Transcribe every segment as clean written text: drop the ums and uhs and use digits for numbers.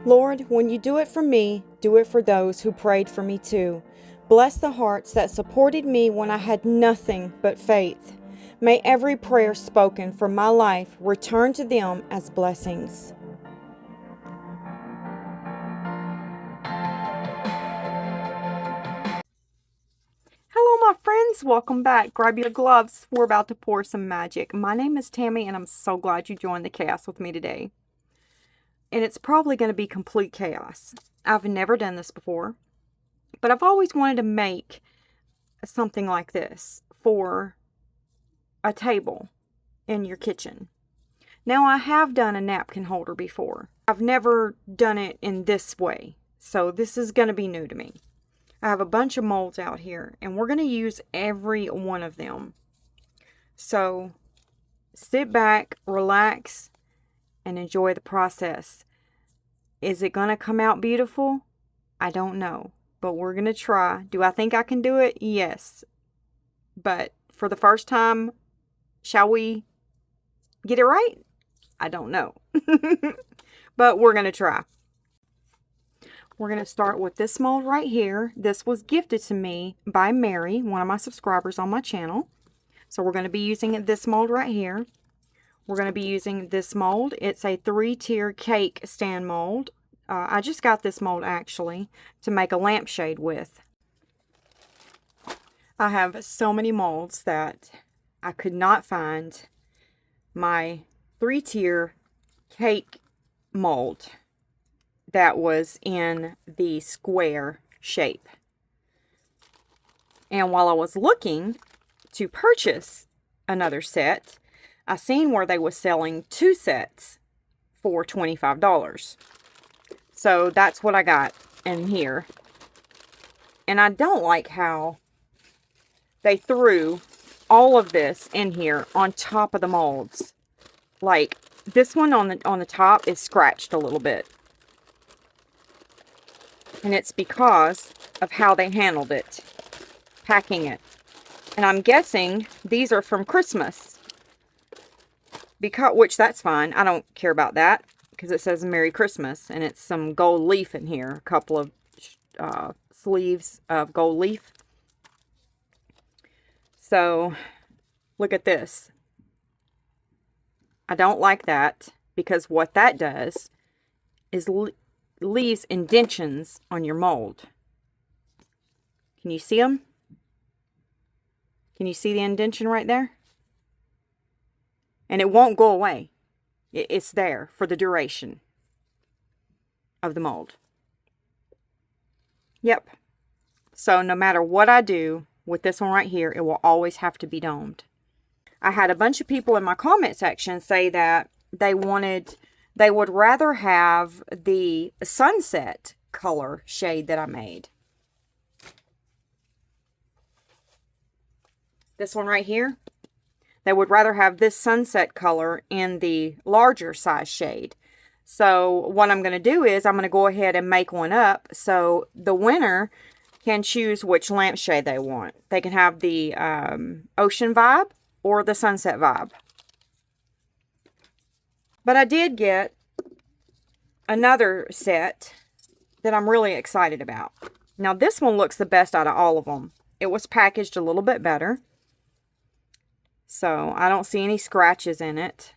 Lord, when you do it for me, do it for those who prayed for me too. Bless the hearts that supported me when I had nothing but faith. May every prayer spoken for my life return to them as blessings. Hello, my friends. Welcome back. Grab your gloves. We're about to pour some magic. My name is Tammy, and I'm so glad you joined the chaos with me today. And it's probably going to be complete chaos. I've never done this before, but I've always wanted to make something like this for a table in your kitchen. Now, I have done a napkin holder before. I've never done it in this way, so this is going to be new to me. I have a bunch of molds out here, and we're going to use every one of them. So, sit back, relax, and enjoy the process. Is it going to come out beautiful? I don't know, but we're going to try. Do I think I can do it? Yes. But for the first time, shall we get it right? I don't know. But we're going to try. We're going to start with this mold right here. This was gifted to me by Mary, one of my subscribers on my channel. So we're going to be using this mold right here. We're going to be using this mold. It's a 3-tier cake stand mold. I just got this mold actually to make a lampshade with. I have so many molds that I could not find my 3-tier cake mold that was in the square shape. And while I was looking to purchase another set, I seen where they was selling 2 sets for $25. So that's what I got in here. And I don't like how they threw all of this in here on top of the molds. Like this one on the top is scratched a little bit. And it's because of how they handled it, packing it. And I'm guessing these are from Christmas. Which that's fine. I don't care about that because it says Merry Christmas and it's some gold leaf in here. A couple of sleeves of gold leaf. So look at this. I don't like that because what that does is leaves indentions on your mold. Can you see them? Can you see the indention right there? And it won't go away. It's there for the duration of the mold. Yep. So no matter what I do with this one right here, it will always have to be domed. I had a bunch of people in my comment section say that they would rather have the sunset color shade that I made. This one right here. They would rather have this sunset color in the larger size shade. So what I'm going to do is I'm going to go ahead and make one up so the winner can choose which lampshade they want. They can have the ocean vibe or the sunset vibe. But I did get another set that I'm really excited about. Now this one looks the best out of all of them. It was packaged a little bit better. So I don't see any scratches in it.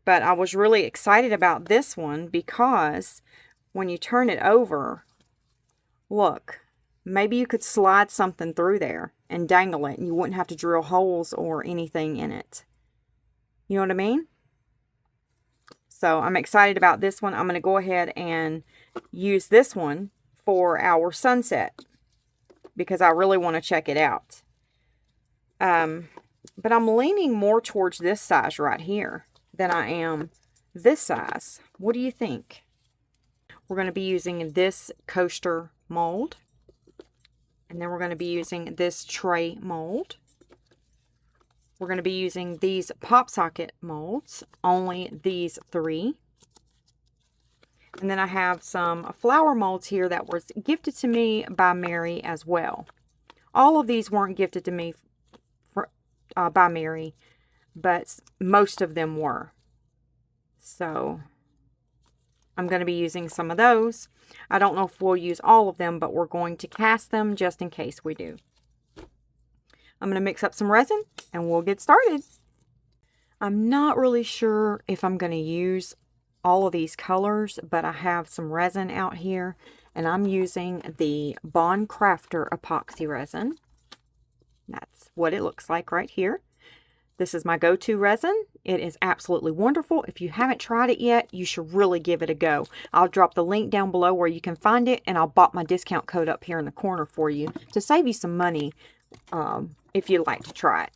But I was really excited about this one because when you turn it over, look, maybe you could slide something through there and dangle it and you wouldn't have to drill holes or anything in it. You know what I mean? So I'm excited about this one. I'm going to go ahead and use this one for our sunset because I really want to check it out. But I'm leaning more towards this size right here than I am this size. What do you think? We're going to be using this coaster mold. And then we're going to be using this tray mold. We're going to be using these pop socket molds, only these 3. And then I have some flower molds here that was gifted to me by Mary as well. All of these weren't gifted to me by Mary, but most of them were. So I'm going to be using some of those. I don't know if we'll use all of them, but we're going to cast them just in case we do. I'm going to mix up some resin and we'll get started. I'm not really sure if I'm going to use all of these colors, but I have some resin out here and I'm using the Bond Crafter epoxy resin. That's what it looks like right here. This is my go-to resin. It is absolutely wonderful. If you haven't tried it yet, you should really give it a go. I'll drop the link down below where you can find it, and I'll pop my discount code up here in the corner for you to save you some money if you'd like to try it.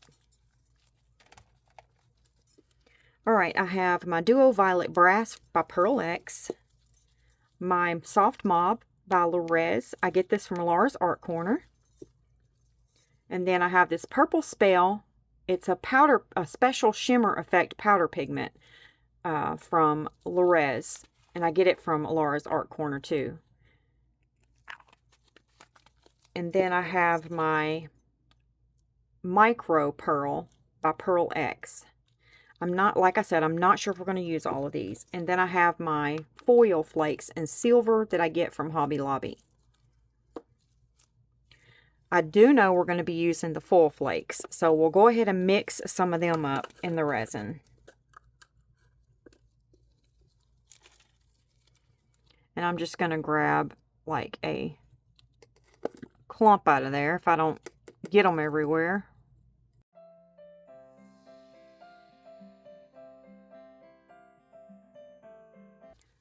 Alright, I have my Duo Violet Brass by Pearl X, my Soft Mauve by Resin. I get this from Laura's Art Corner. And then I have this Purple Spell. It's a special shimmer effect powder pigment from Resin, and I get it from Laura's Art Corner too. And then I have my Micro Pearl by Pearl X. Like I said, I'm not sure if we're going to use all of these. And then I have my foil flakes in silver that I get from Hobby Lobby. I do know we're going to be using the foil flakes, so we'll go ahead and mix some of them up in the resin. And I'm just going to grab like a clump out of there if I don't get them everywhere.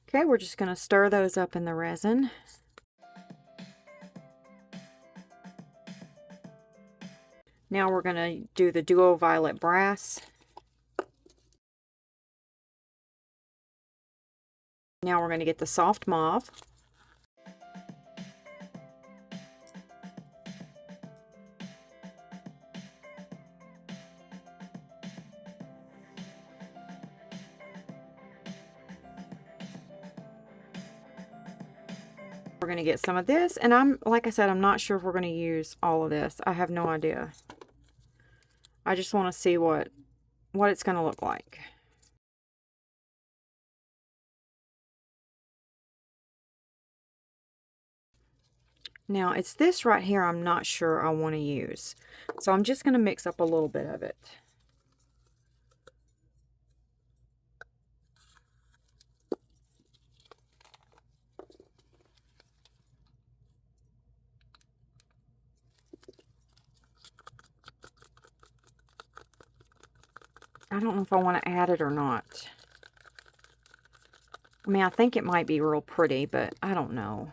Okay, we're just going to stir those up in the resin. Now we're going to do the Duo Violet Brass. Now we're going to get the Soft Mauve. We're going to get some of this, and like I said, I'm not sure if we're going to use all of this. I have no idea. I just want to see what it's going to look like. Now, it's this right here I'm not sure I want to use. So I'm just going to mix up a little bit of it. I don't know if I want to add it or not. I mean, I think it might be real pretty, but I don't know.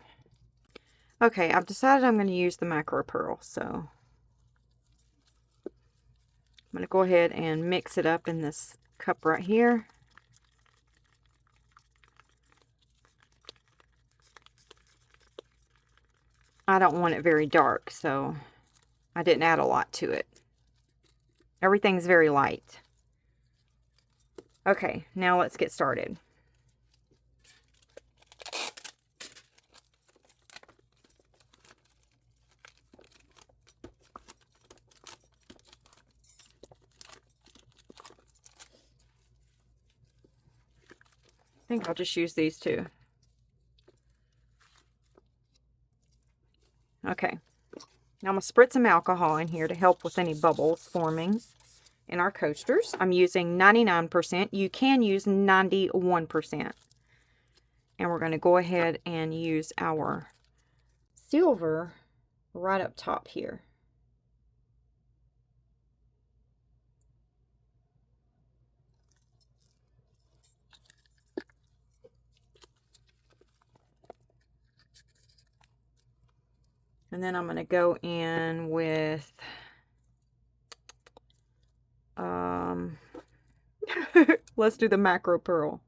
Okay, I've decided I'm going to use the Macro Pearl, so I'm going to go ahead and mix it up in this cup right here. I don't want it very dark, so I didn't add a lot to it. Everything's very light. Okay, now let's get started. I think I'll just use these two. Okay, now I'm going to spritz some alcohol in here to help with any bubbles forming in our coasters. I'm using 99%. You can use 91%. And we're going to go ahead and use our silver right up top here. And then I'm going to go in with let's do the Macro Pearl.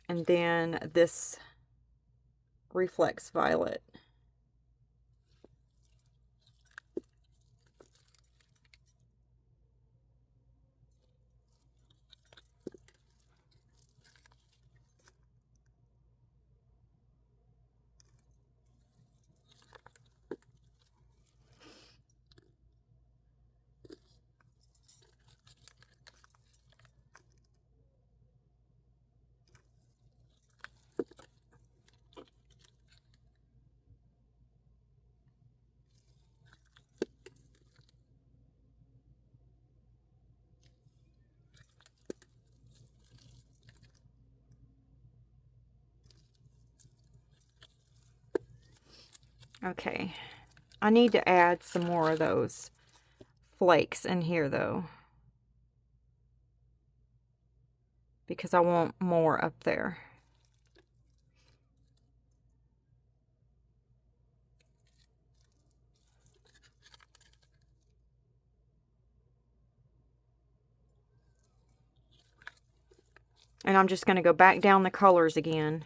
And then this Reflex Violet. Okay, I need to add some more of those flakes in here though, because I want more up there. And I'm just going to go back down the colors again.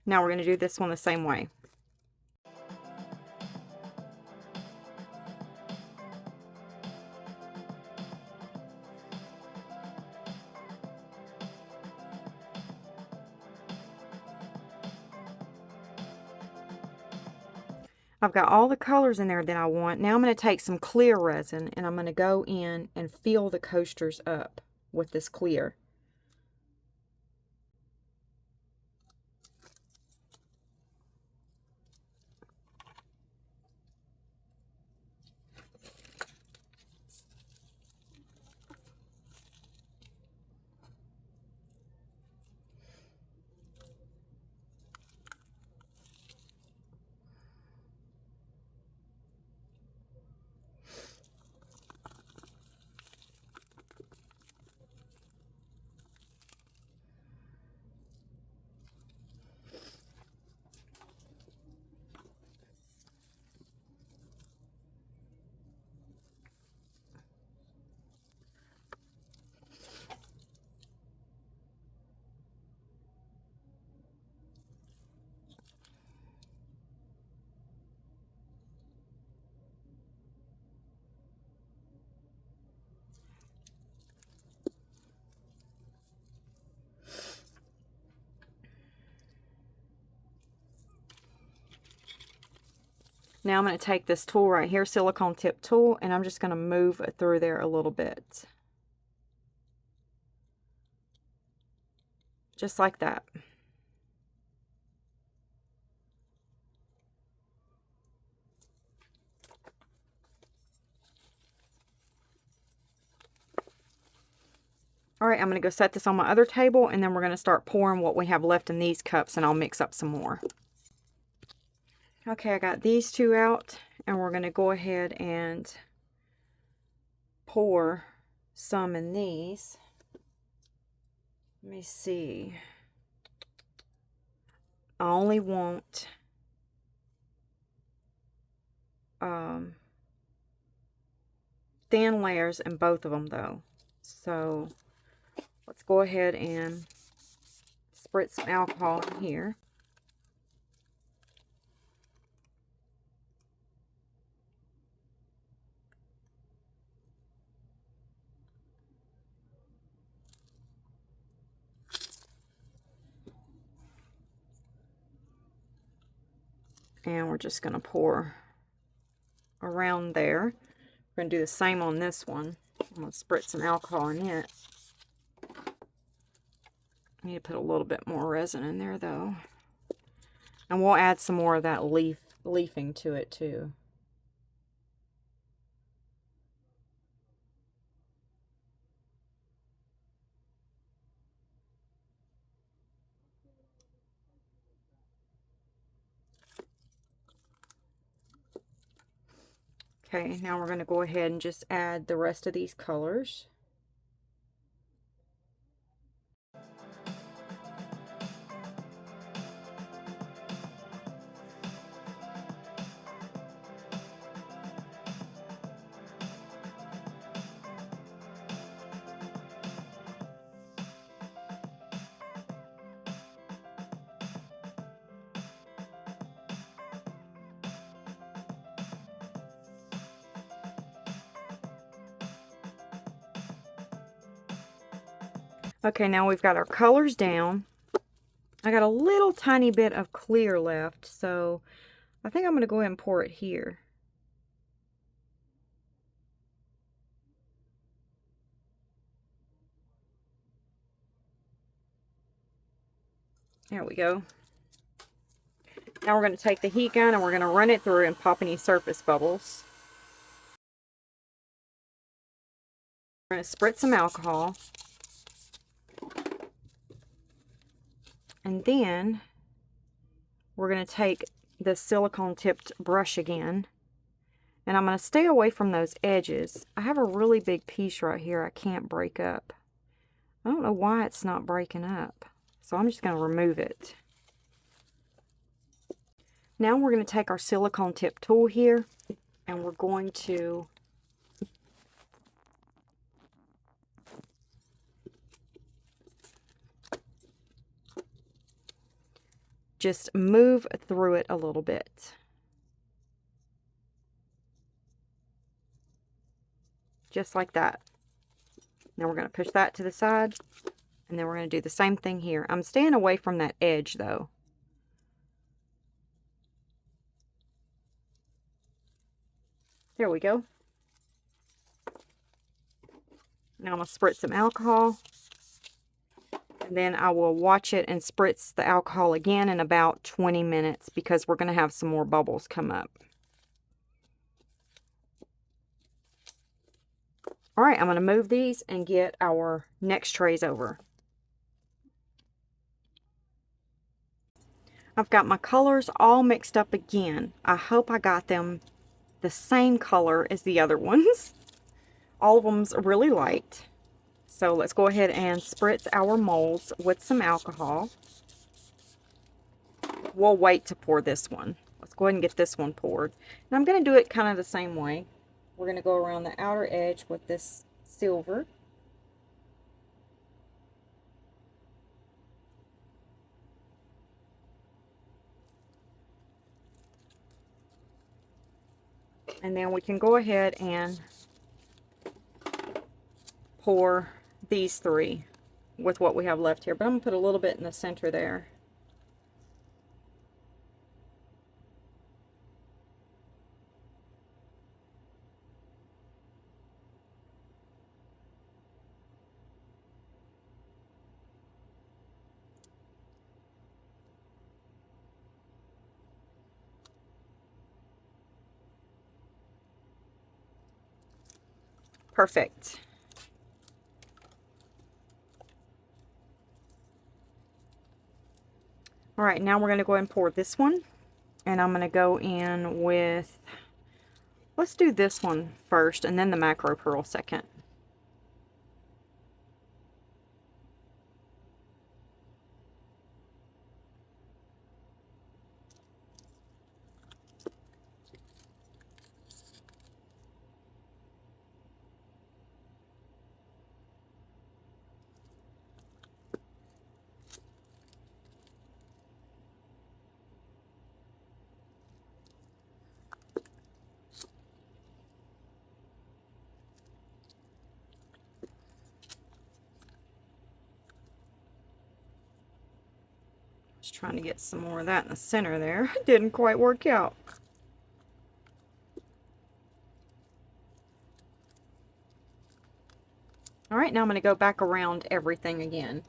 Now we're going to do this one the same way. I've got all the colors in there that I want. Now I'm going to take some clear resin and I'm going to go in and fill the coasters up with this clear. Now I'm going to take this tool right here, silicone tip tool, and I'm just going to move it through there a little bit. Just like that. Alright, I'm going to go set this on my other table, and then we're going to start pouring what we have left in these cups, and I'll mix up some more. Okay, I got these two out, and we're going to go ahead and pour some in these. Let me see. I only want thin layers in both of them though. So let's go ahead and spritz some alcohol in here. And we're just going to pour around there. We're going to do the same on this one. I'm going to spritz some alcohol in it. I need to put a little bit more resin in there though. And we'll add some more of that leafing to it too. Okay, now we're going to go ahead and just add the rest of these colors. Okay, now we've got our colors down. I got a little tiny bit of clear left, so I think I'm going to go ahead and pour it here. There we go. Now we're going to take the heat gun and we're going to run it through and pop any surface bubbles. We're going to spritz some alcohol. And then we're going to take the silicone tipped brush again, and I'm going to stay away from those edges. I have a really big piece right here I can't break up. I don't know why it's not breaking up, so I'm just going to remove it. Now we're going to take our silicone tip tool here, and we're going to just move through it a little bit. Just like that. Now we're going to push that to the side, and then we're going to do the same thing here. I'm staying away from that edge though. There we go. Now I'm going to spritz some alcohol, and then I will watch it and spritz the alcohol again in about 20 minutes because we're going to have some more bubbles come up. Alright, I'm going to move these and get our next trays over. I've got my colors all mixed up again. I hope I got them the same color as the other ones. All of them's really light. So let's go ahead and spritz our molds with some alcohol. We'll wait to pour this one. Let's go ahead and get this one poured. And I'm going to do it kind of the same way. We're going to go around the outer edge with this silver. And then we can go ahead and pour these three with what we have left here. But I'm going to put a little bit in the center there. Perfect. All right, now we're going to go ahead and pour this one. And I'm going to go in with, let's do this one first and then the macro pearl second. Just trying to get some more of that in the center there. Didn't quite work out. All right, now I'm going to go back around everything again.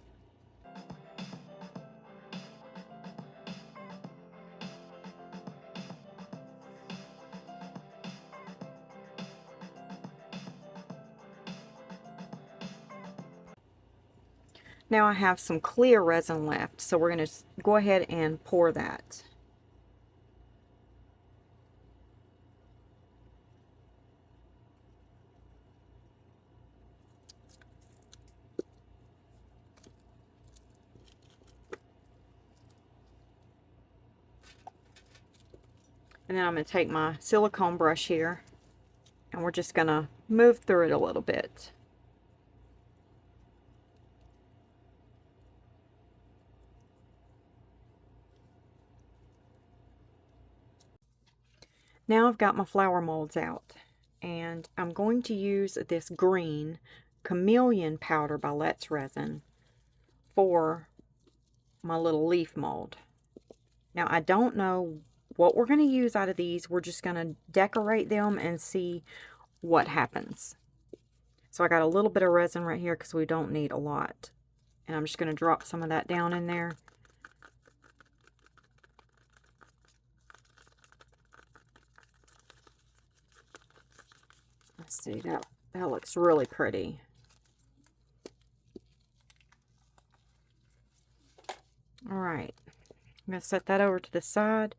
Now I have some clear resin left, so we're going to go ahead and pour that. And then I'm going to take my silicone brush here, and we're just going to move through it a little bit. Now I've got my flower molds out, and I'm going to use this green Chameleon powder by Let's Resin for my little leaf mold. Now I don't know what we're going to use out of these. We're just going to decorate them and see what happens. So I got a little bit of resin right here because we don't need a lot. And I'm just going to drop some of that down in there. Let's see, that looks really pretty. All I'm going to set that over to the side.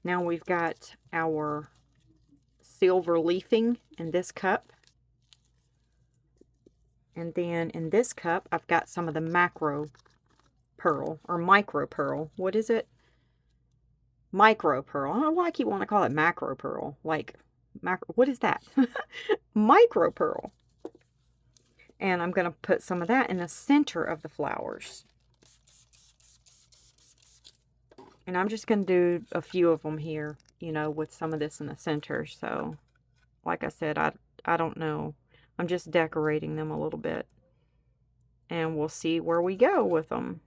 Now we've got our silver leafing in this cup. And then in this cup, I've got some of the macro pearl, or micro pearl. What is it? Micro pearl. I don't know why I keep wanting to call it macro pearl. Like, macro, what is that? Micro pearl. And I'm going to put some of that in the center of the flowers. And I'm just going to do a few of them here, you know, with some of this in the center. So, like I said, I don't know. I'm just decorating them a little bit. And we'll see where we go with them.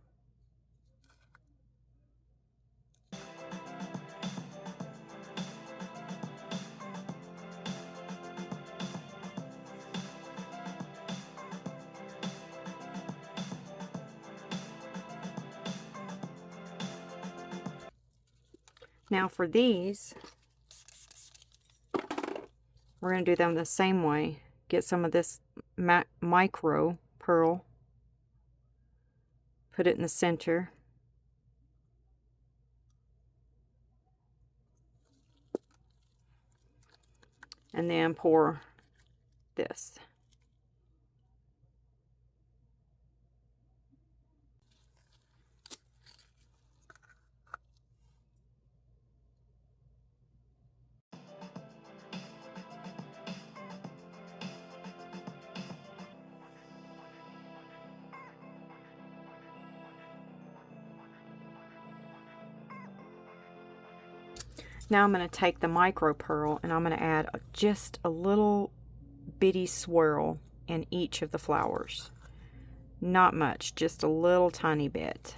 Now for these, we're going to do them the same way. Get some of this micro pearl, put it in the center. And then pour this. Now I'm going to take the micro pearl and I'm going to add just a little bitty swirl in each of the flowers. Not much, just a little tiny bit.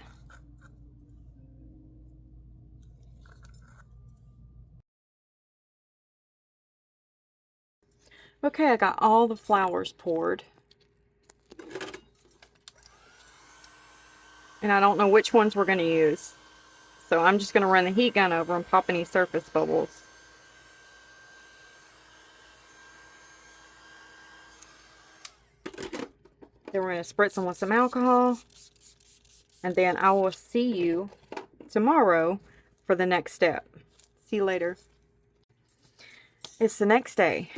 Okay, I got all the flowers poured. And I don't know which ones we're going to use. So I'm just going to run the heat gun over and pop any surface bubbles. Then we're going to spritz them with some alcohol. And then I will see you tomorrow for the next step. See you later. It's the next day.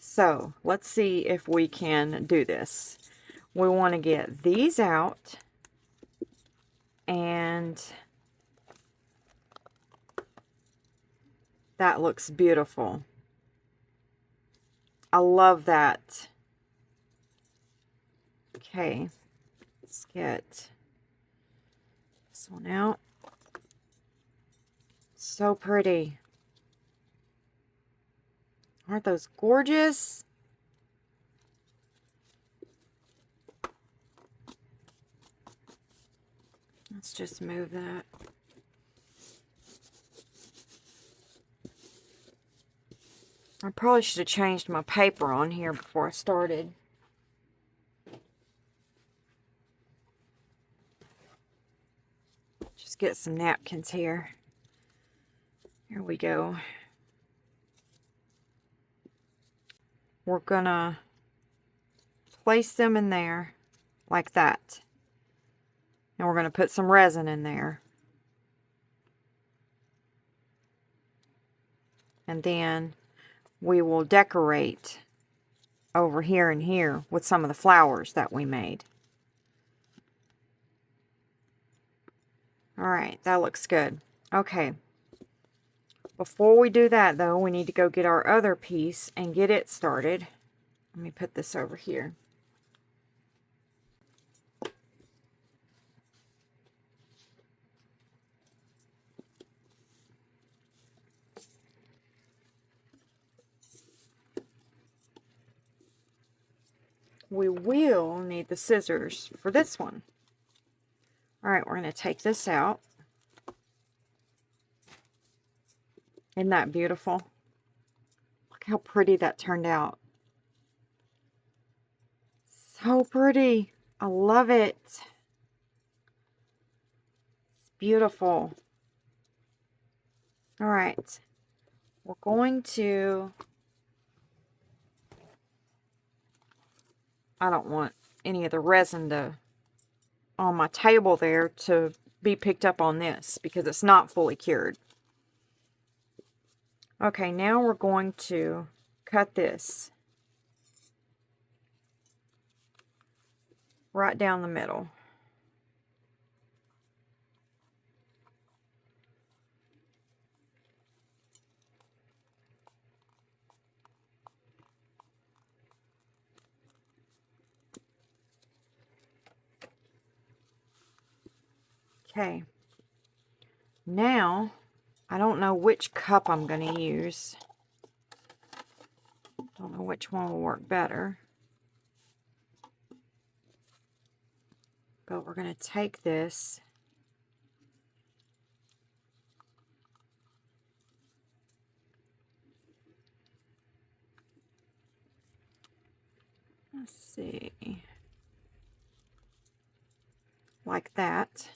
So let's see if we can do this. We want to get these out. And that looks beautiful. I love that. Okay, let's get this one out. So pretty. Aren't those gorgeous? Let's just move that. I probably should have changed my paper on here before I started. Just get some napkins here. Here we go. We're gonna place them in there like that. And we're gonna put some resin in there. And then we will decorate over here and here with some of the flowers that we made. Alright, that looks good. Okay. Before we do that, though, we need to go get our other piece and get it started. Let me put this over here. We will need the scissors for this one. Alright, we're going to take this out. Isn't that beautiful? Look how pretty that turned out. So pretty. I love it. It's beautiful. Alright. We're going to... I don't want any of the resin to on my table there to be picked up on this because it's not fully cured. Okay, now we're going to cut this right down the middle. Okay, now I don't know which cup I'm going to use. Don't know which one will work better. But we're going to take this let's see, like that.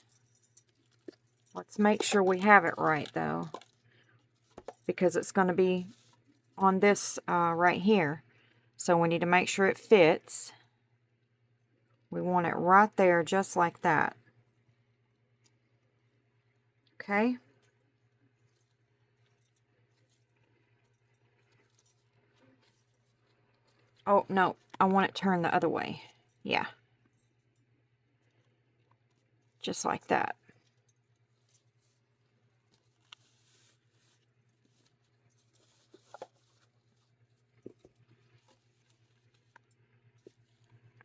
Let's make sure we have it right though, because it's going to be on this right here. So we need to make sure it fits. We want it right there, just like that. Okay. Oh, no, I want it turned the other way. Yeah. Just like that.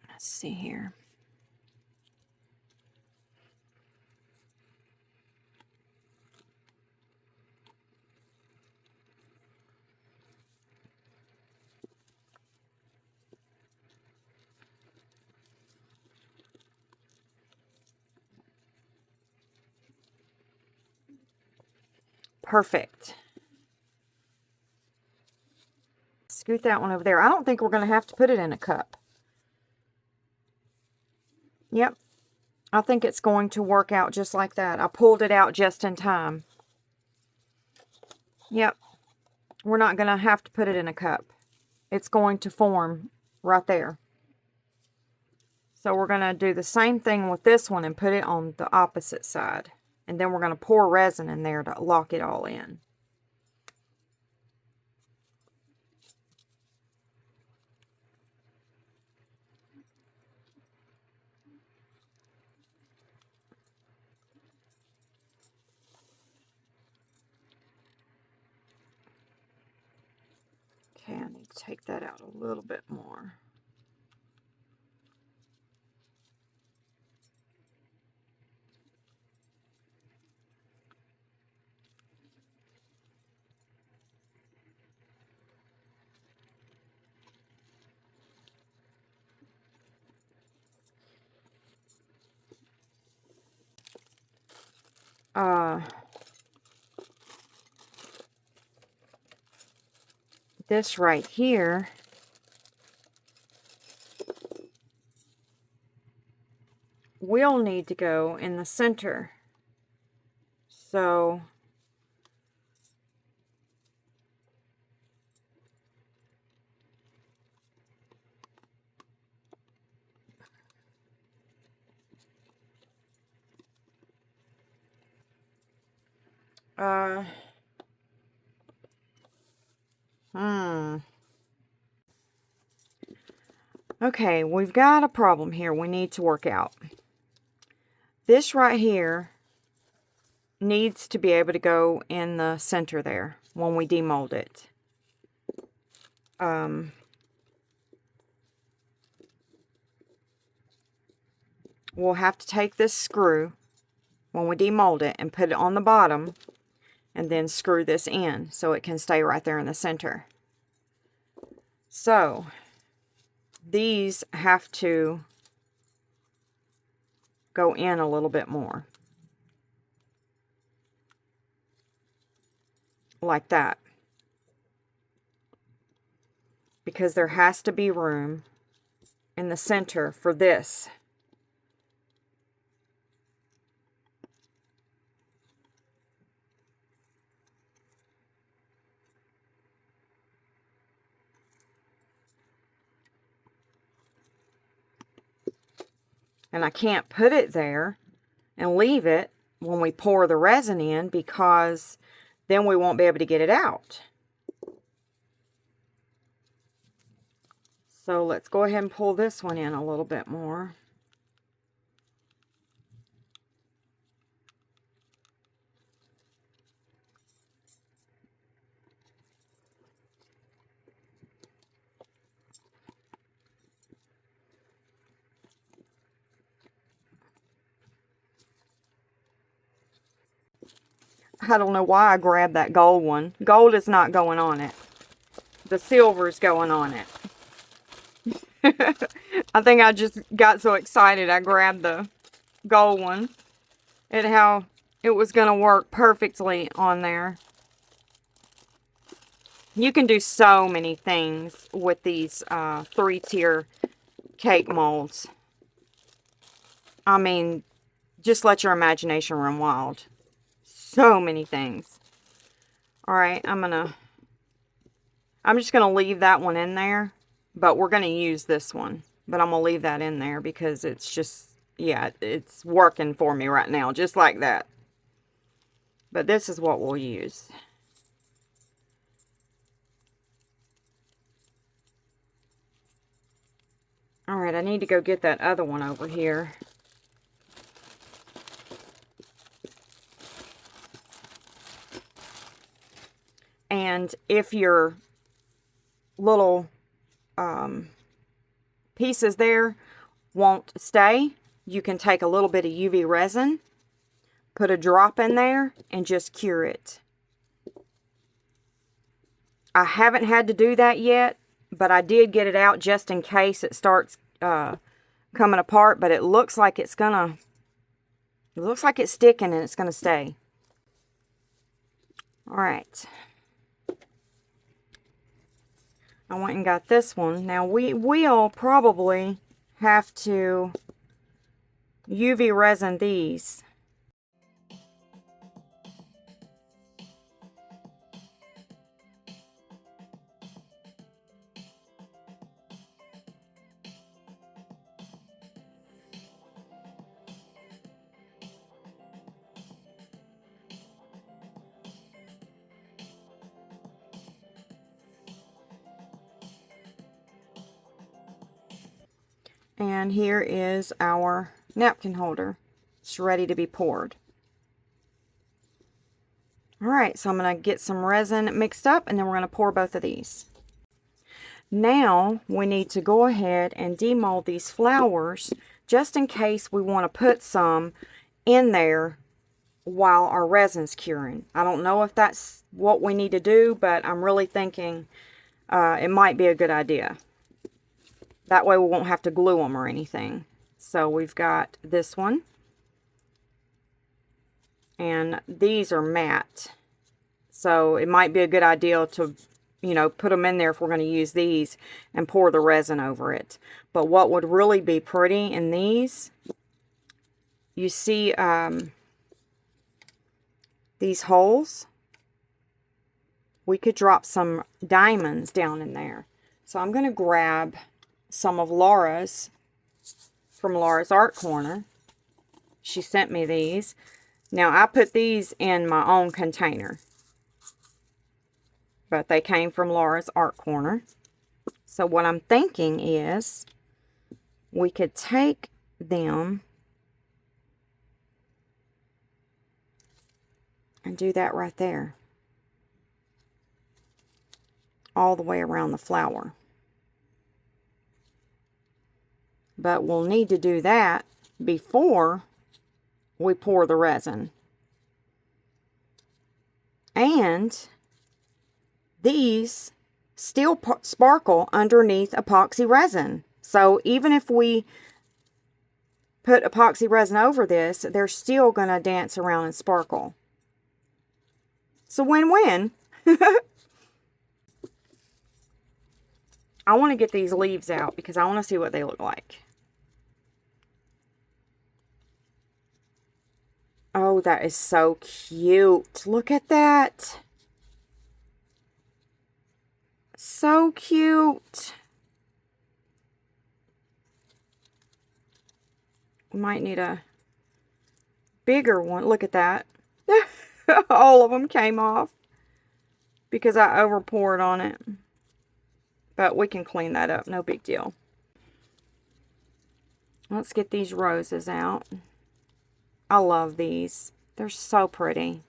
Let's see here. Perfect. Scoot that one over there. I don't think we're going to have to put it in a cup. Yep. I think it's going to work out just like that. I pulled it out just in time. Yep. We're not going to have to put it in a cup. It's going to form right there. So we're going to do the same thing with this one and put it on the opposite side. And then we're going to pour resin in there to lock it all in. Okay, I need to take that out a little bit more. This right here will need to go in the center. So okay, we've got a problem here we need to work out. This right here needs to be able to go in the center there when we demold it. We'll have to take this screw when we demold it and put it on the bottom and then screw this in so it can stay right there in the center. So these have to go in a little bit more. Like that. Because there has to be room in the center for this. And I can't put it there and leave it when we pour the resin in, because then we won't be able to get it out. So let's go ahead and pull this one in a little bit more. I don't know why I grabbed that gold one. Gold is not going on it. The silver is going on it. I think I just got so excited I grabbed the gold one. And how it was going to work perfectly on there. You can do so many things with these 3-tier cake molds. I mean, just let your imagination run wild. So many things. Alright, I'm just going to leave that one in there. But we're going to use this one. But I'm going to leave that in there because it's just, yeah, it's working for me right now. Just like that. But this is what we'll use. Alright, I need to go get that other one over here. And if your little pieces there won't stay, you can take a little bit of UV resin, put a drop in there, and just cure it. I haven't had to do that yet, but I did get it out just in case it starts coming apart, but it looks like it's sticking and it's gonna stay. Alright. I went and got this one. Now we will probably have to UV resin these. And here is our napkin holder. It's ready to be poured. Alright, so I'm going to get some resin mixed up and then we're going to pour both of these. Now we need to go ahead and demold these flowers just in case we want to put some in there while our resin's curing. I don't know if that's what we need to do, but I'm really thinking it might be a good idea. That way we won't have to glue them or anything. So we've got this one. And these are matte. So it might be a good idea to, you know, put them in there if we're going to use these and pour the resin over it. But what would really be pretty in these, you see these holes? We could drop some diamonds down in there. So I'm going to grab some of Laura's from Laura's Art Corner. She sent me these. Now I put these in my own container, but they came from Laura's Art Corner. So what I'm thinking is we could take them and do that right there, all the way around the flower. But we'll need to do that before we pour the resin. And these still sparkle underneath epoxy resin. So even if we put epoxy resin over this, they're still going to dance around and sparkle. It's a win-win. I want to get these leaves out because I want to see what they look like. Oh, that is so cute. Look at that. So cute. We might need a bigger one. Look at that. All of them came off because I over poured on it. But we can clean that up, no big deal. Let's get these roses out. I love these. They're so pretty.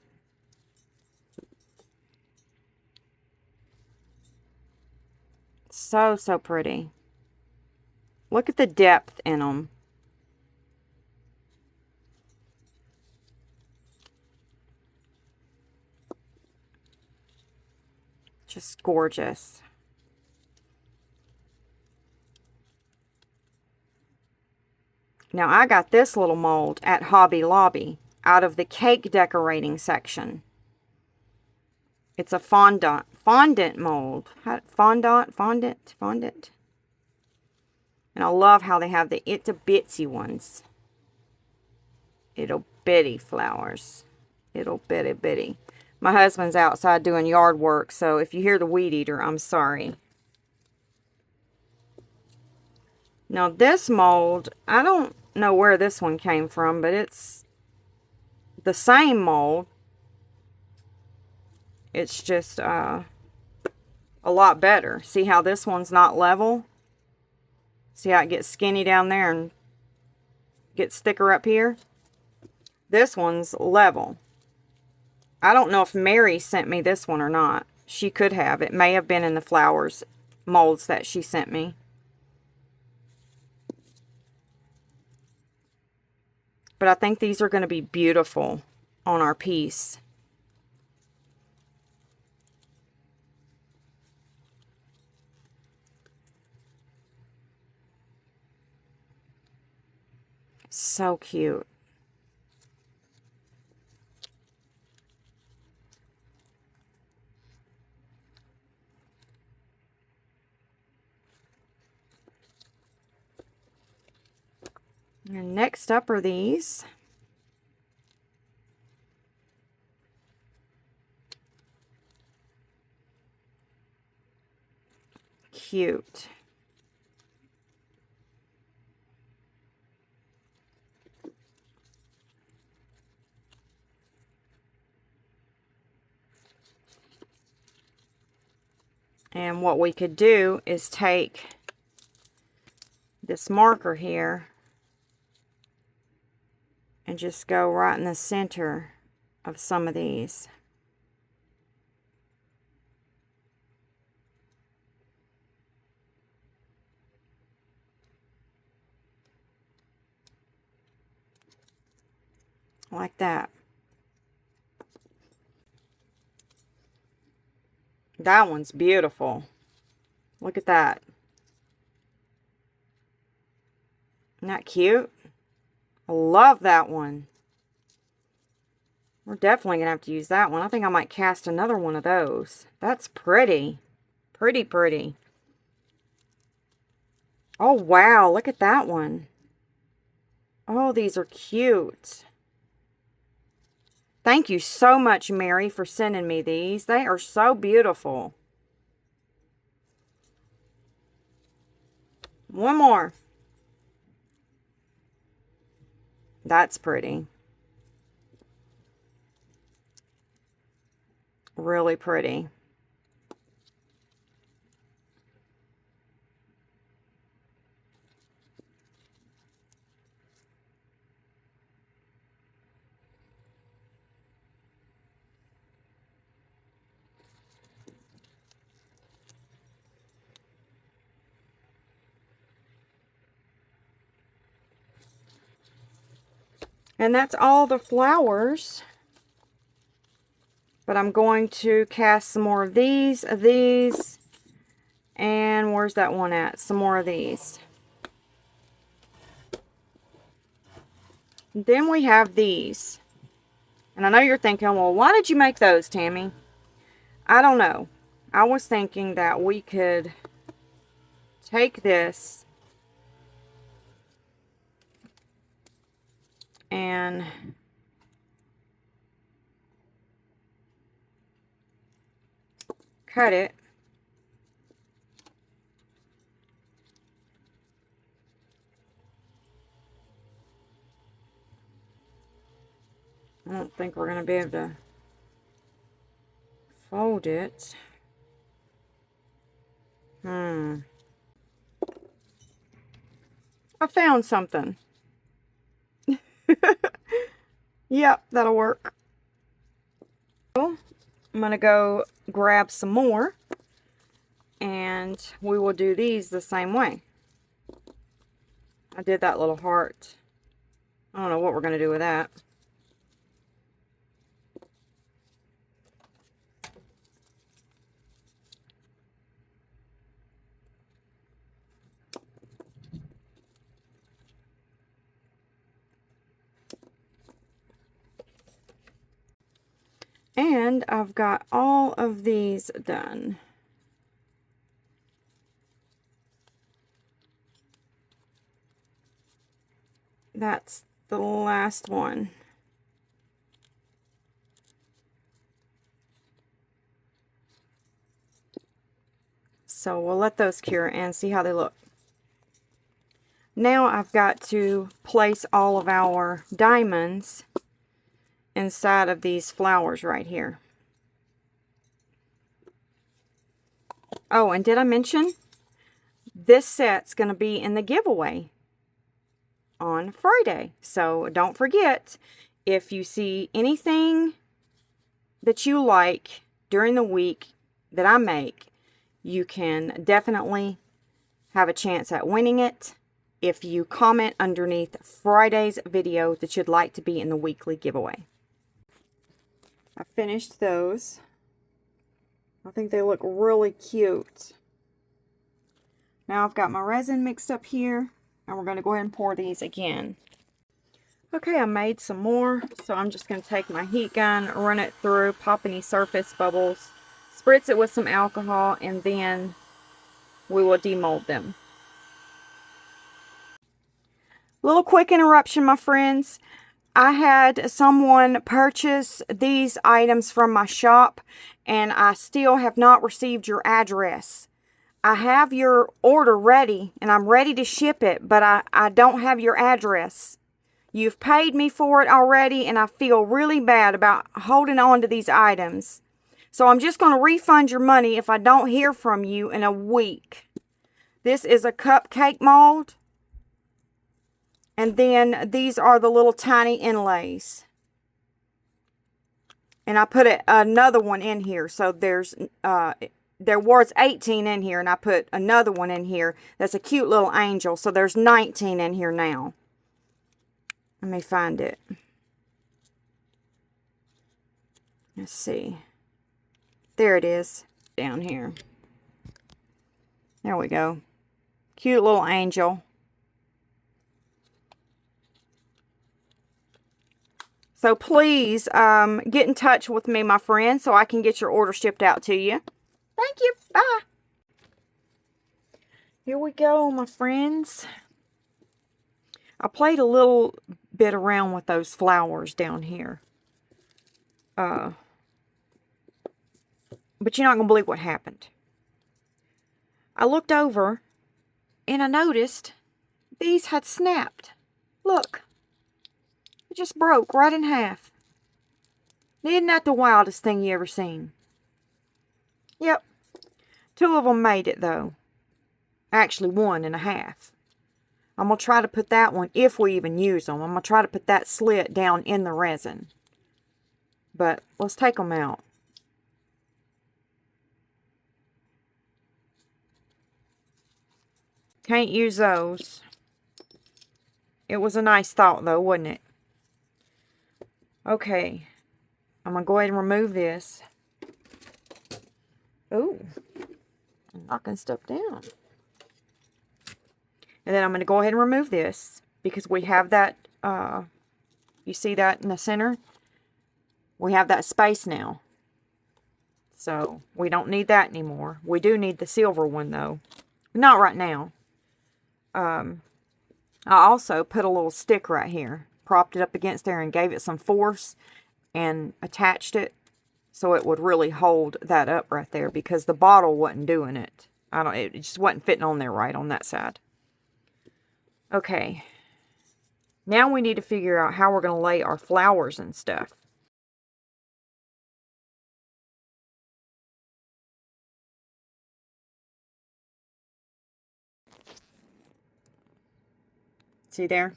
So, so pretty. Look at the depth in them. Just gorgeous. Now, I got this little mold at Hobby Lobby out of the cake decorating section. It's a fondant mold. Fondant. And I love how they have the itsy bitsy ones. Ittle bitty flowers. Ittle bitty bitty. My husband's outside doing yard work, so if you hear the weed eater, I'm sorry. Now this mold, I don't know where this one came from, but it's the same mold. It's just a lot better. See how this one's not level? See how it gets skinny down there and gets thicker up here? This one's level. I don't know if Mary sent me this one or not. She could have. It may have been in the flowers molds that she sent me. But I think these are going to be beautiful on our piece. So cute. And next up are these. Cute. And what we could do is take this marker here and just go right in the center of some of these. Like that. That one's beautiful. Look at that. Isn't that cute? I love that one. We're definitely going to have to use that one. I think I might cast another one of those. That's pretty. Pretty, pretty. Oh, wow. Look at that one. Oh, these are cute. Thank you so much, Mary, for sending me these. They are so beautiful. One more. That's pretty. Really pretty. And that's all the flowers. But I'm going to cast some more of these, and where's that one at? Some more of these. Then we have these. And I know you're thinking, well, why did you make those, Tammy? I don't know. I was thinking that we could take this and cut it. think we're going to be able to fold it. I found something. Yep, that'll work. I'm going to go grab some more, and we will do these the same way. I did that little heart. I don't know what we're going to do with that. And I've got all of these done. That's the last one. So we'll let those cure and see how they look. Now I've got to place all of our diamonds inside of these flowers right here. Oh, and did I mention this set's going to be in the giveaway on Friday? So don't forget, if you see anything that you like during the week that I make, you can definitely have a chance at winning it if you comment underneath Friday's video that you'd like to be in the weekly giveaway. I finished those. I think they look really cute. Now I've got my resin mixed up here, and we're going to go ahead and pour these again. Okay, I made some more, so I'm just going to take my heat gun, run it through, pop any surface bubbles, spritz it with some alcohol, and then we will demold them. Little quick interruption, my friends. I had someone purchase these items from my shop, and I still have not received your address. I have your order ready, and I'm ready to ship it, but I don't have your address. You've paid me for it already, and I feel really bad about holding on to these items. So I'm just going to refund your money if I don't hear from you in a week. This is a cupcake mold. And then these are the little tiny inlays. And I put another one in here. So there was 18 in here, and I put another one in here. That's a cute little angel. So there's 19 in here now. Let me find it. Let's see. There it is. Down here. There we go. Cute little angel. So please get in touch with me, my friend, so I can get your order shipped out to you. Thank you. Bye. Here we go, my friends. I played a little bit around with those flowers down here. But you're not going to believe what happened. I looked over and I noticed these had snapped. Look. It just broke right in half. Isn't that the wildest thing you ever seen? Yep. 2 of them made it though. Actually 1.5. I'm going to try to put that one, if we even use them, I'm going to try to put that slit down in the resin. But let's take them out. Can't use those. It was a nice thought though, wasn't it? Okay. I'm going to go ahead and remove this. Ooh. I'm knocking stuff down. And then I'm going to go ahead and remove this, because we have that, you see that in the center? We have that space now. So, we don't need that anymore. We do need the silver one, though. Not right now. I also put a little stick right here. Propped it up against there and gave it some force. And attached it so it would really hold that up right there, because the bottle wasn't doing it. It just wasn't fitting on there right on that side. Okay. Now we need to figure out how we're going to lay our flowers and stuff. See there?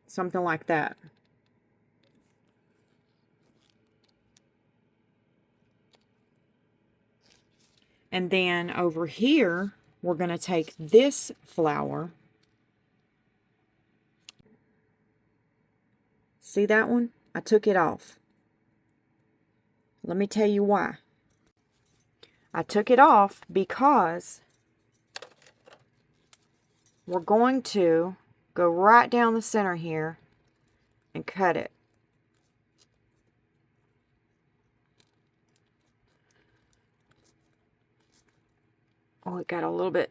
Something like that. And then over here, we're going to take this flower. See that one? I took it off. Let me tell you why. I took it off because we're going to go right down the center here and cut it. Oh, it got a little bit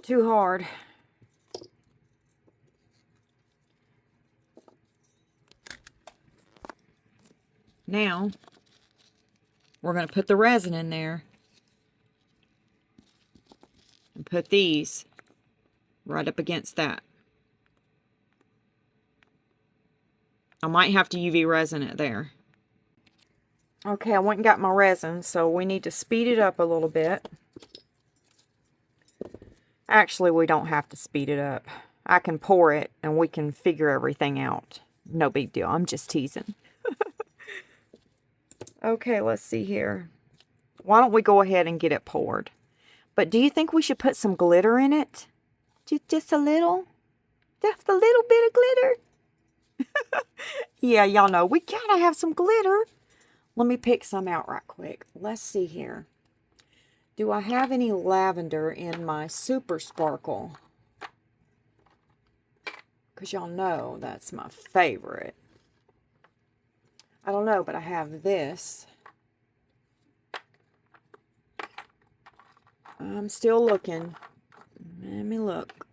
too hard. Now, we're going to put the resin in there and put these right up against that. I might have to UV resin it there. Okay, I went and got my resin, so we need to speed it up a little bit. Actually, we don't have to speed it up. I can pour it and we can figure everything out. No big deal. I'm just teasing. Okay, let's see here. Why don't we go ahead and get it poured? But do you think we should put some glitter in it? Just a little? Just a little bit of glitter? Yeah, y'all know we gotta have some glitter. Let me pick some out right quick. Let's see here. Do I have any lavender in my Super Sparkle? Because y'all know that's my favorite. I don't know, but I have this. I'm still looking. Let me look.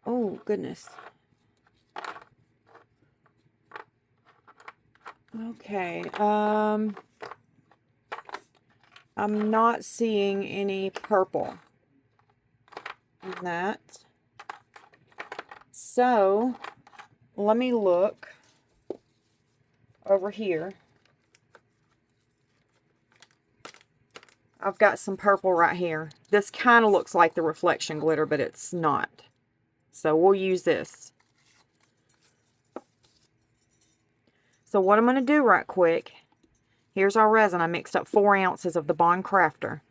Oh, goodness. Okay, I'm not seeing any purple in that. So, let me look over here. I've got some purple right here. This kind of looks like the reflection glitter, but it's not. So we'll use this. So what I'm going to do right quick, here's our resin. I mixed up 4 ounces of the Bond Crafter.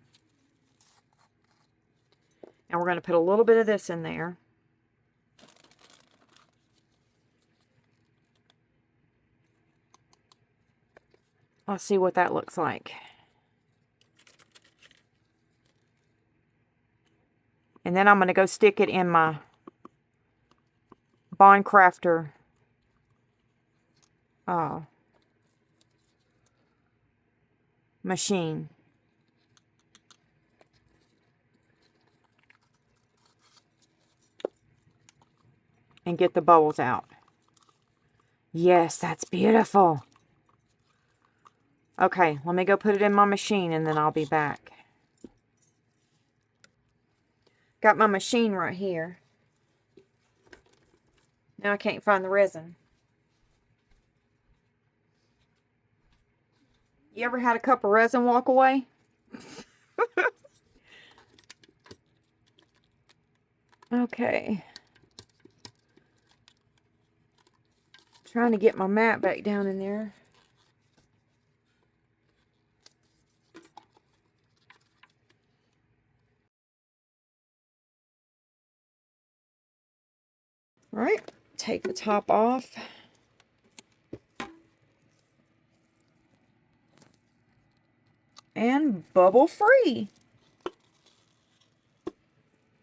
And we're going to put a little bit of this in there. Let's see what that looks like. And then I'm going to go stick it in my Bond Crafter machine. And get the bubbles out. Yes, that's beautiful. Okay, let me go put it in my machine and then I'll be back. Got my machine right here. Now I can't find the resin. You ever had a cup of resin walk away? Okay. Trying to get my mat back down in there. All right, take the top off. And bubble free.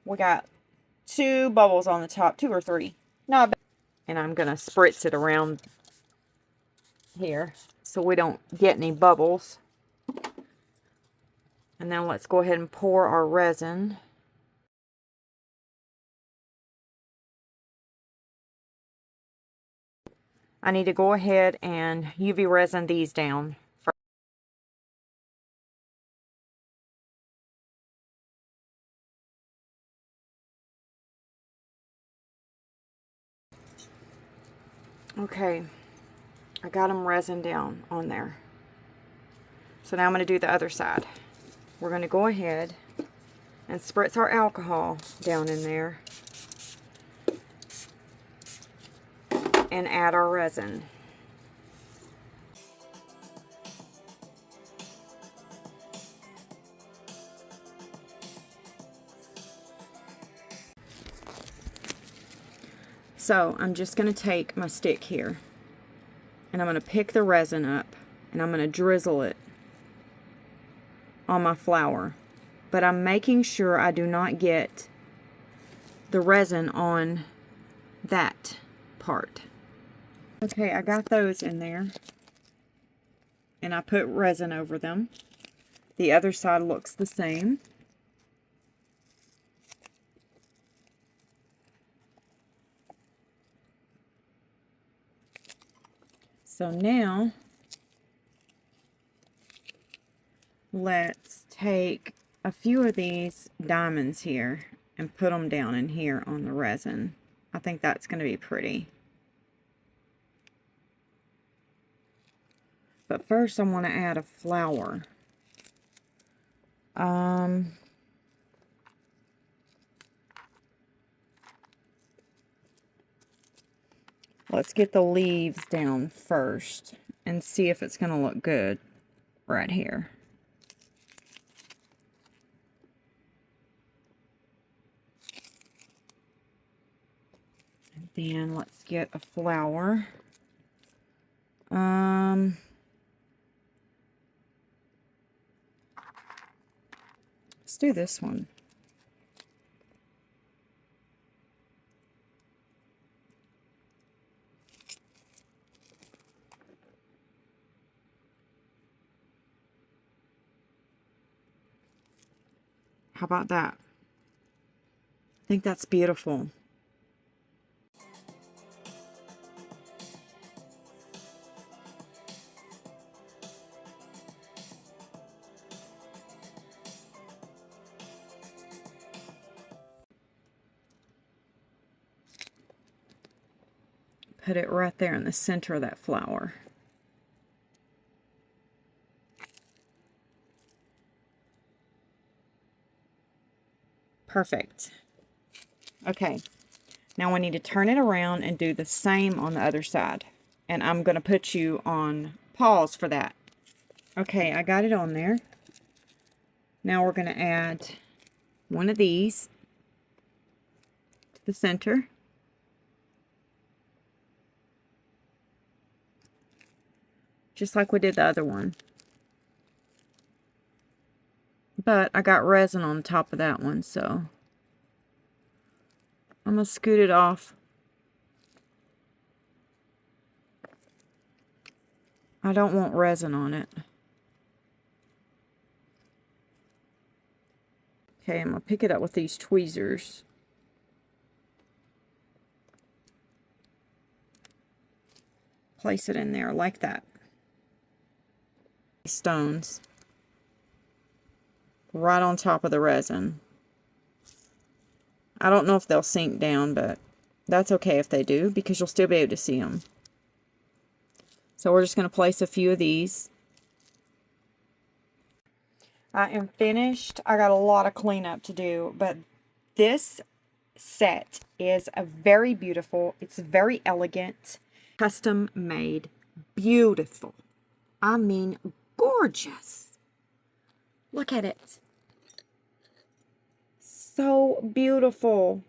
We got 2 bubbles on the top, 2 or 3. Not bad. And I'm going to spritz it around here so we don't get any bubbles. And then let's go ahead and pour our resin. I need to go ahead and UV resin these down. Okay, I got them resin down on there. So now I'm going to do the other side. We're going to go ahead and spritz our alcohol down in there and add our resin. So I'm just going to take my stick here and I'm going to pick the resin up and I'm going to drizzle it on my flour. But I'm making sure I do not get the resin on that part. Okay, I got those in there. And I put resin over them. The other side looks the same. So now, let's take a few of these diamonds here and put them down in here on the resin. I think that's going to be pretty. But first I want to add a flower. Let's get the leaves down first and see if it's going to look good right here. And then let's get a flower. Let's do this one. How about that? I think that's beautiful. Put it right there in the center of that flower. Perfect. Okay, now we need to turn it around and do the same on the other side. And I'm going to put you on pause for that. Okay, I got it on there. Now we're going to add one of these to the center. Just like we did the other one. But I got resin on top of that one, so I'm going to scoot it off. I don't want resin on it. Okay, I'm going to pick it up with these tweezers. Place it in there like that. Stones. Right on top of the resin. I don't know if they'll sink down, but that's okay if they do, because you'll still be able to see them. So we're just going to place a few of these. I am finished. I got a lot of cleanup to do, but this set is a very beautiful. It's very elegant, custom made, beautiful. I mean, gorgeous. Look at it. So beautiful.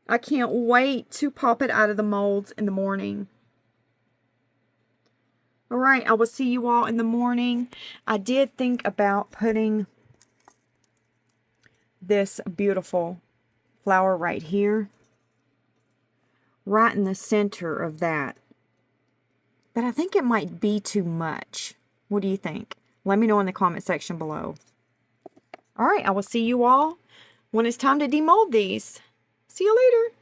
I can't wait to pop it out of the molds in the morning. All right, I will see you all in the morning. I did think about putting this beautiful flower right here, right in the center of that. But I think it might be too much. What do you think? Let me know in the comment section below. All right, I will see you all when it's time to demold these. See you later.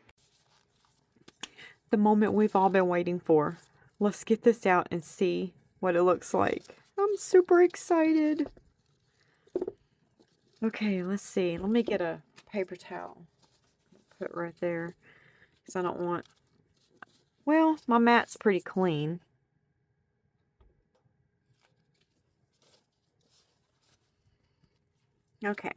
The moment we've all been waiting for. Let's get this out and see what it looks like. I'm super excited. Okay, let's see. Let me get a paper towel. Put it right there. Because I don't want... Well, my mat's pretty clean. Okay.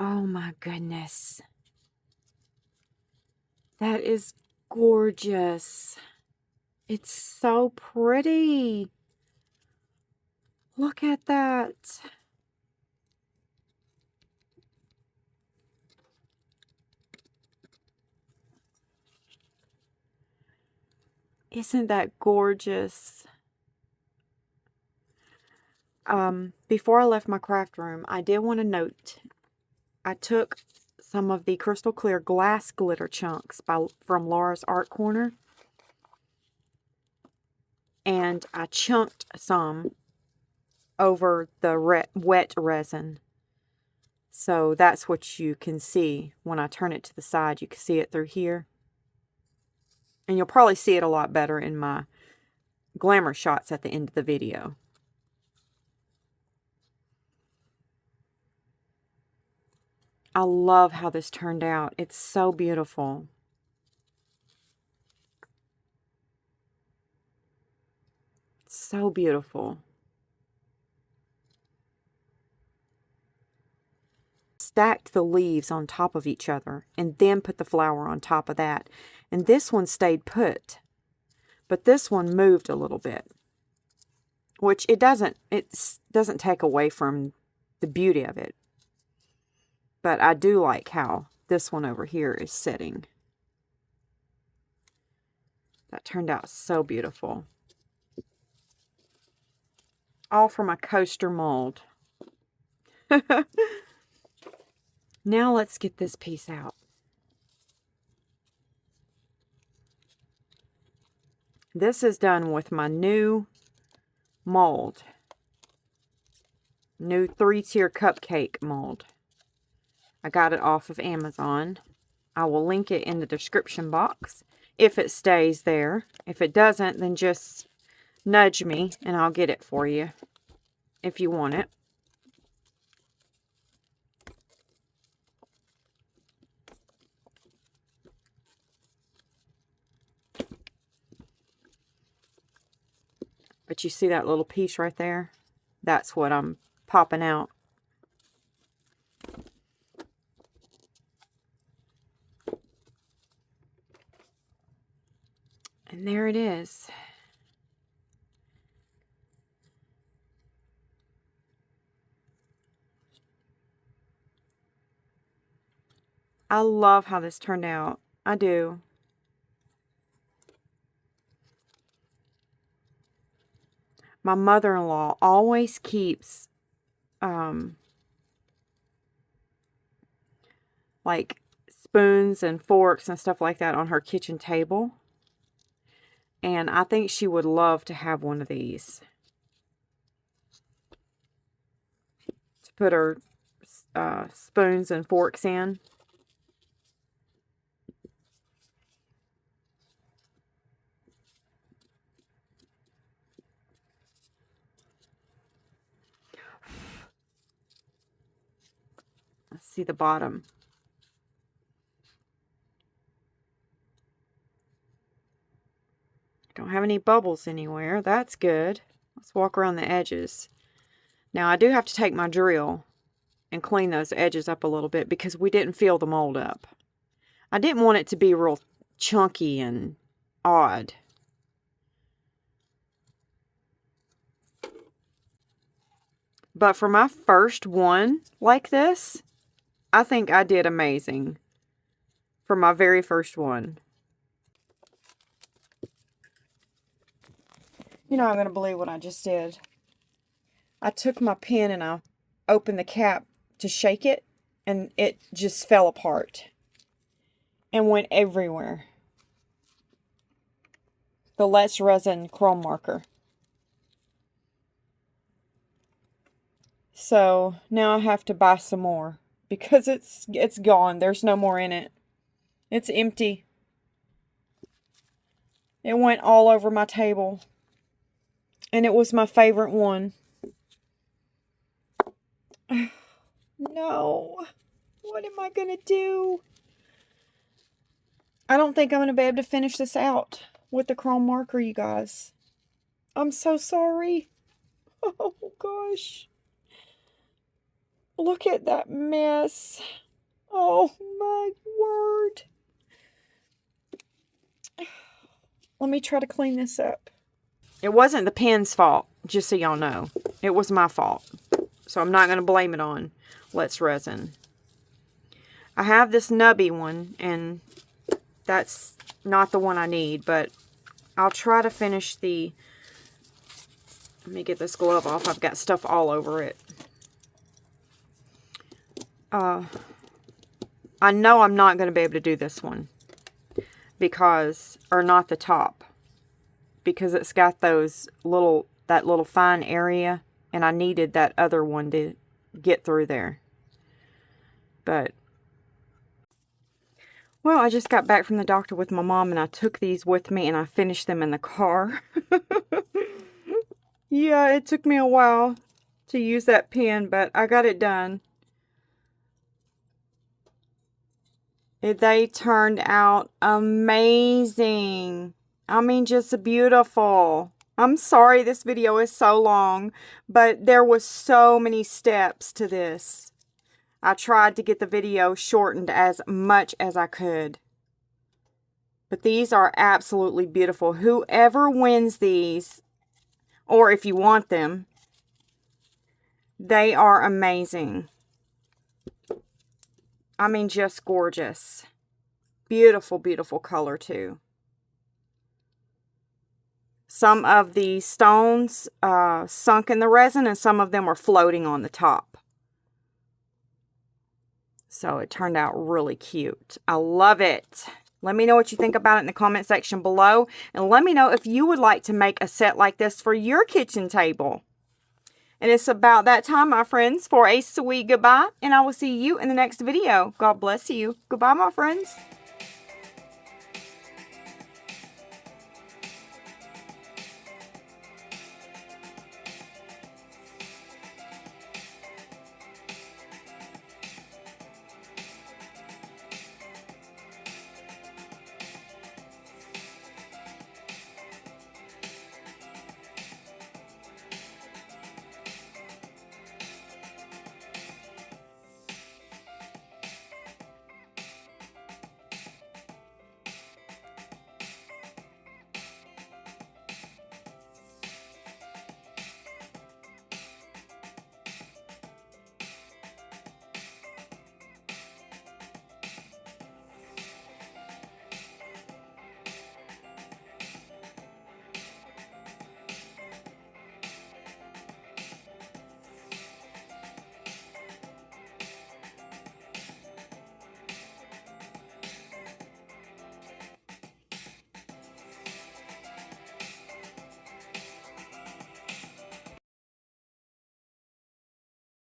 Oh my goodness. That is gorgeous. It's so pretty. Look at that. Isn't that gorgeous? Before I left my craft room, I did want to note, I took some of the crystal clear glass glitter chunks from Laura's Art Corner, and I chunked some over the wet resin. So that's what you can see when I turn it to the side. You can see it through here. And you'll probably see it a lot better in my glamour shots at the end of the video. I love how this turned out. It's so beautiful. So beautiful. Stacked the leaves on top of each other and then put the flower on top of that. And this one stayed put, but this one moved a little bit, which it doesn't take away from the beauty of it. But I do like how this one over here is sitting. That turned out so beautiful. All from a coaster mold. Now let's get this piece out. This is done with my new mold. New 3-tier cupcake mold. I got it off of Amazon. I will link it in the description box if it stays there. If it doesn't, then just nudge me and I'll get it for you if you want it. But you see that little piece right there? That's what I'm popping out. And there it is. I love how this turned out. I do. My mother-in-law always keeps like spoons and forks and stuff like that on her kitchen table. And I think she would love to have one of these to put her spoons and forks in. Let's see the bottom. Don't have any bubbles anywhere. That's good. Let's walk around the edges. Now I do have to take my drill and clean those edges up a little bit because we didn't fill the mold up. I didn't want it to be real chunky and odd. But for my first one like this, I think I did amazing for my very first one. You're not going to believe what I just did. I took my pen and I opened the cap to shake it, and it just fell apart and went everywhere. The Let's Resin chrome marker. So now I have to buy some more because it's gone. There's no more in it. It's empty. It went all over my table. And it was my favorite one. No. What am I going to do? I don't think I'm going to be able to finish this out with the chrome marker, you guys. I'm so sorry. Oh, gosh. Look at that mess. Oh, my word. Let me try to clean this up. It wasn't the pen's fault, just so y'all know. It was my fault. So I'm not going to blame it on Let's Resin. I have this nubby one, and that's not the one I need, but I'll try to finish the... Let me get this glove off. I've got stuff all over it. I know I'm not going to be able to do this one. Because, or not the top. Because it's got those little, that little fine area. And I needed that other one to get through there. But, well, I just got back from the doctor with my mom, and I took these with me and I finished them in the car. Yeah, it took me a while to use that pen, but I got it done. They turned out amazing. I mean, just beautiful. I'm sorry this video is so long, but there was so many steps to this. I tried to get the video shortened as much as I could. But these are absolutely beautiful. Whoever wins these, or if you want them, they are amazing. I mean, just gorgeous. Beautiful, beautiful color too. Some of the stones sunk in the resin, and some of them were floating on the top. So it turned out really cute. I love it. Let me know what you think about it in the comment section below. And let me know if you would like to make a set like this for your kitchen table. And it's about that time, my friends, for a sweet goodbye. And I will see you in the next video. God bless you. Goodbye, my friends.